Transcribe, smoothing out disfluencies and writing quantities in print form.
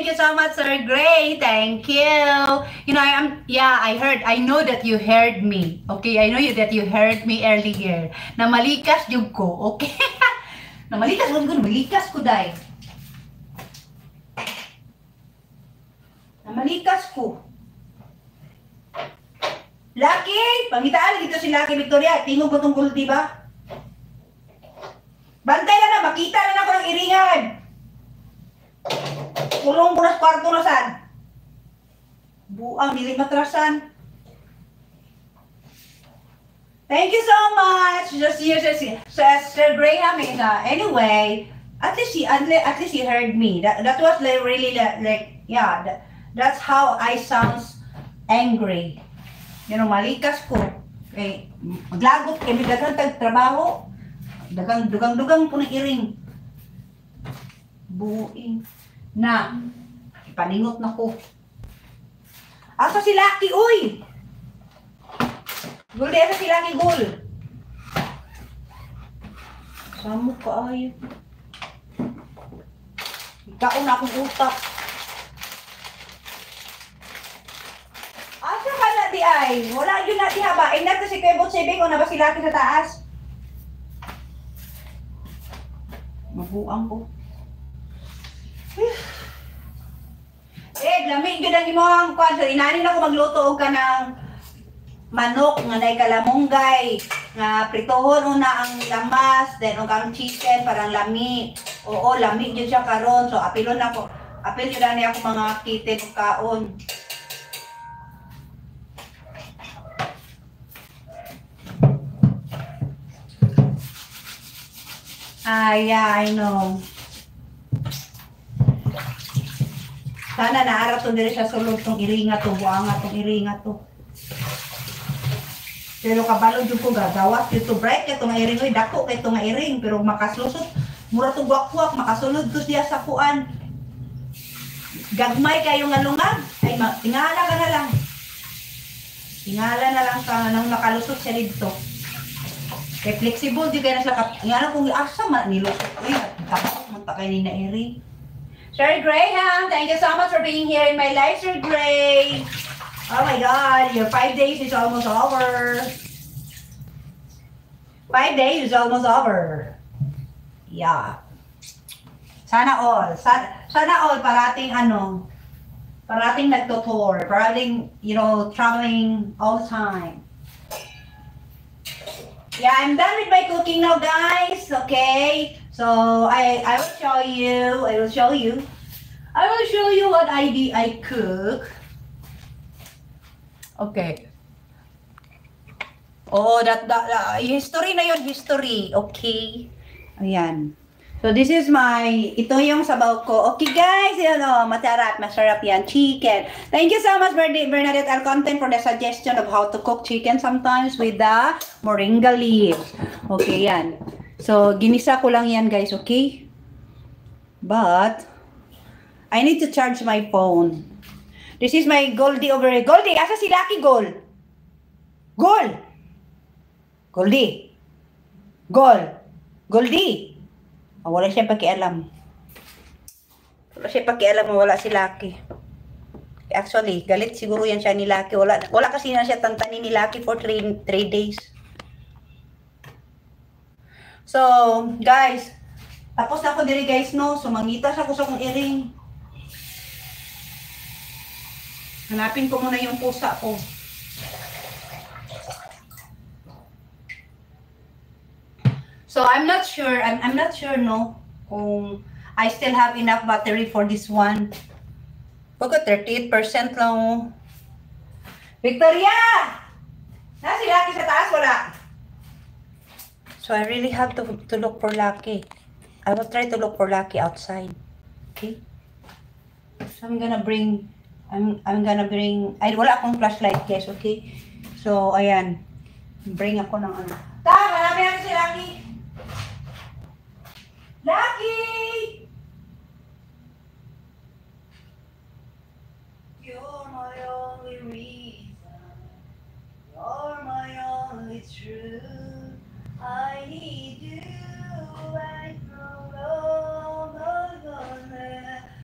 Thank you so much, Sir Gray. Thank you. You know, I know that you heard me. Okay, I know that you heard me earlier. Na malikas jud ko, okay? Na malikas ko dai. Na malikas ko. Lucky, pangitaan dito si Lucky Victoria. Tingog ko tungkol, di ba? Bantay na na, makita na ako ng iringan. Kulong ko na sa kwarto na saan? Buang, nili matrasan. Thank you so much. Sir Graham. Anyway, at least he heard me. That was really like yeah. That's how I sounds angry. You know, malikas ko. Eh, maglagot kay daghang tagtrabaho. Dugang po ng iring. Buing na paningot na ko. Asa si Lucky, uy! Gul, asa si Lucky, gul. Samo ka ay. Ikaw na akong utak. Asa ka na di ay? Wala yun na di haba. Inat kasi kayo bot sibing o na ba si Lucky sa taas? Mabuang ko. Lamig yun ang imong kwan. So, inanin ako magluto og ka ng manok nga nay kalamunggay. Nga pritohon una ang lamas, then og ang chicken parang lami. Oo, lami yun siya karon. So, apilon ako. Apil yun na ako mga kitten o kaon. Yeah, I know. Sana naarap to diri sa sulod tong iringa to, buanga tong iringa to. Pero kabalo jud ko gagawas dito break ito nga iring oy dako kay ito nga iring pero makaslusot mura to guwak-guwak makasulod to siya sa kuan. Gagmay kayo nga lungag ay tingala ka na lang. Tingala na lang ka nang nakalusot siya dito. Kay flexible di kay na siya ngano kung asa man nilusot oy tapos man ta kay ni na iring. Sir Graham, thank you so much for being here in my life, Sir Gray. Oh my God, your 5 days is almost over. 5 days is almost over. Yeah. Sana all. Sana all parating parating nagtutour. Parating, you know, traveling all the time. Yeah, I'm done with my cooking now, guys. Okay. So I will show you what I cook. Okay. Oh, that history na yun, history. Okay. Ayan. So this is ito yung sabaw ko. Okay guys, masarap yan, chicken. Thank you so much Bernadette Alconten for the suggestion of how to cook chicken sometimes with the moringa leaves. Okay, yan. So, ginisa ko lang yan guys, okay? But, I need to charge my phone. This is my Goldie over here. Goldie, asa si Lucky Gold? Gold! Goldie! Gold! Goldie! Oh, wala siya pakialam. Wala siya pakialam, wala si Lucky. Actually, galit siguro yan siya ni Lucky. Wala kasi na siya tantanin ni Lucky for 3 days. So, guys, tapos na ako diri guys, no? So, mangitas ako sa kong iring. Hanapin ko muna yung pusa ko. So, I'm not sure, no, kung I still have enough battery for this one. Pagka 38% lang, oh. Victoria! Nasi Lucky sa taas, wala. So I really have to look for Lucky. I will try to look for Lucky outside. Okay? So I'm gonna bring wala akong flashlight guys, okay? So ayan. Bring ako ng ano. Marami natin si Lucky. Lucky! You're my only reason. You're my only truth. I